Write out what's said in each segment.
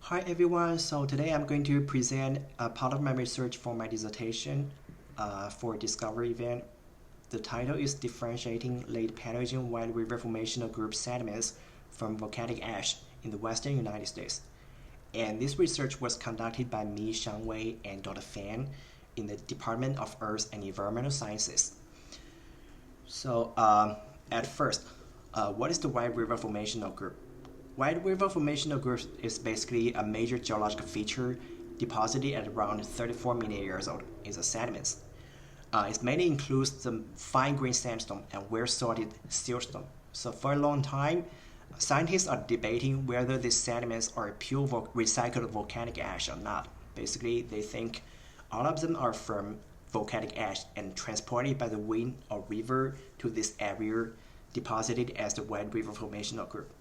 Hi everyone, so today I'm going to present a part of my research for my dissertation for Discovery event. The title is Differentiating Late Paleogen Wide River Formational Group Sediments from Volcanic Ash in the Western United States. And this research was conducted by me, Xiangwei, and Dr. Fan in the Department of Earth and Environmental Sciences. So at first, what is the Wide River Formational Group? Wide river formational group is basically a major geological feature deposited at around 34 million years old in the sediments. It mainly includes the fine-grained sandstone and well-sorted siltstone. So for a long time, scientists are debating whether these sediments are pure recycled volcanic ash or not. Basically, they think all of them are from volcanic ash and transported by the wind or river to this area deposited as the Wide River Formational Group.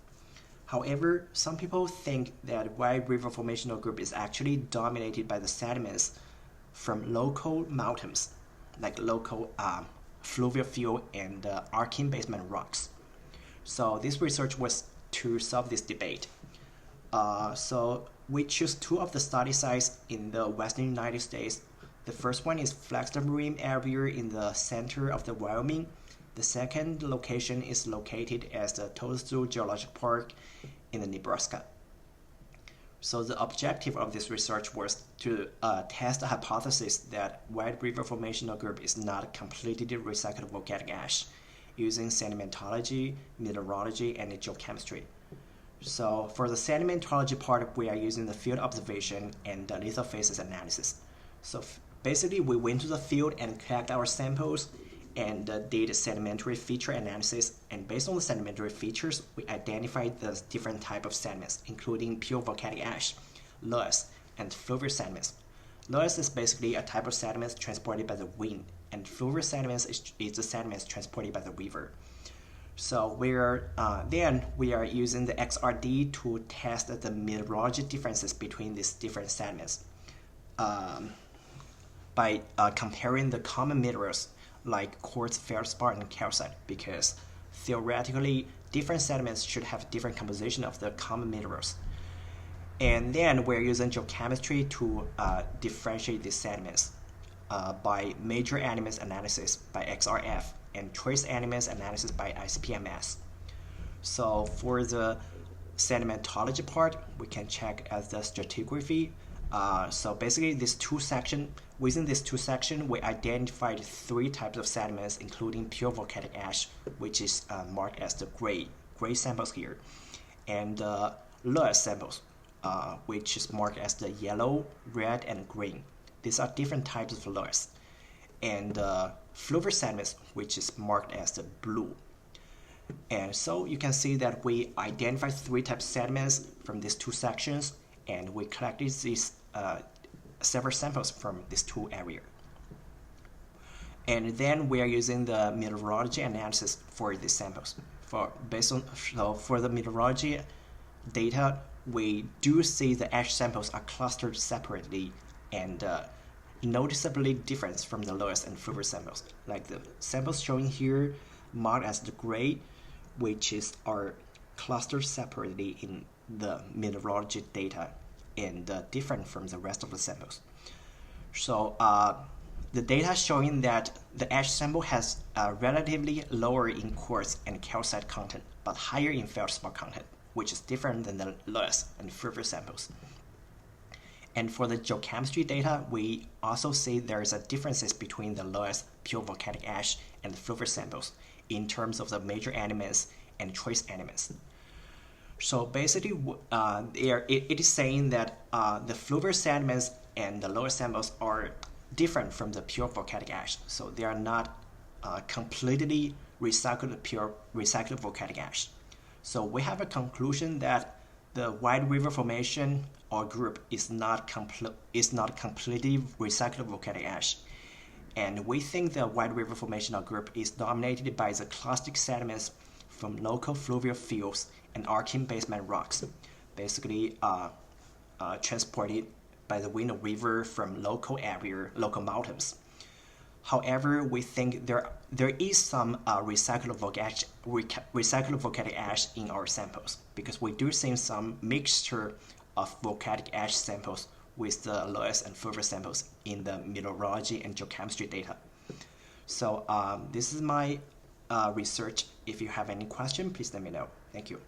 However, some people think that Wide River Formational Group is actually dominated by the sediments from local mountains, like local fluvial field and arcane basement rocks. So this research was to solve this debate. So we choose two of the study sites in the western United States. The first one is Flagstaff Marine area in the center of the Wyoming. The second location is located as the Toadstool Geologic Park in the Nebraska. So the objective of this research was to test the hypothesis that Wide River Formational Group is not completely recycled volcanic ash using sedimentology, mineralogy, and geochemistry. So for the sedimentology part, we are using the field observation and the lithophases analysis. So basically, we went to the field and collect our samples and did sedimentary feature analysis, and based on the sedimentary features, we identified the different type of sediments, including pure volcanic ash, loess, and fluvial sediments. Loess is basically a type of sediments transported by the wind, and fluvial sediments is the sediments transported by the river. So we are using the XRD to test the mineralogy differences between these different sediments by comparing the common minerals like quartz, feldspar, and calcite, because theoretically different sediments should have different composition of the common minerals. And then we're using geochemistry to differentiate these sediments by major elements analysis by XRF and trace elements analysis by ICP-MS. So for the sedimentology part, we can check as the stratigraphy. So basically, within these two sections, we identified three types of sediments, including pure volcanic ash, which is marked as the gray samples here, and loess samples, which is marked as the yellow, red, and green. These are different types of loess, and fluvial sediments, which is marked as the blue. And so you can see that we identified three types of sediments from these two sections, and we collected these several samples from these two areas. And then we are using the mineralogy analysis for these samples. For the mineralogy data, we do see the ash samples are clustered separately and noticeably different from the loess and fluvial samples. Like the samples showing here, marked as the gray, which are clustered separately in the mineralogy data and different from the rest of the samples. So the data showing that the ash sample has relatively lower in quartz and calcite content, but higher in feldspar content, which is different than the loess and fluvial samples. And for the geochemistry data, we also see there is a differences between the loess, pure volcanic ash, and the fluvial samples in terms of the major elements and trace elements. So basically, it is saying that the fluvial sediments and the loess samples are different from the pure volcanic ash. So they are not completely recycled volcanic ash. So we have a conclusion that the Wide River Formation or group is not completely recycled volcanic ash. And we think the Wide River Formation or group is dominated by the clastic sediments from local fluvial fields and arcane basement rocks, basically transported by the wind or river from local mountains. However, we think there is some recycled volcanic ash in our samples, because we do see some mixture of volcanic ash samples with the lowest and further samples in the mineralogy and geochemistry data. So this is my research. If you have any question, please let me know. Thank you.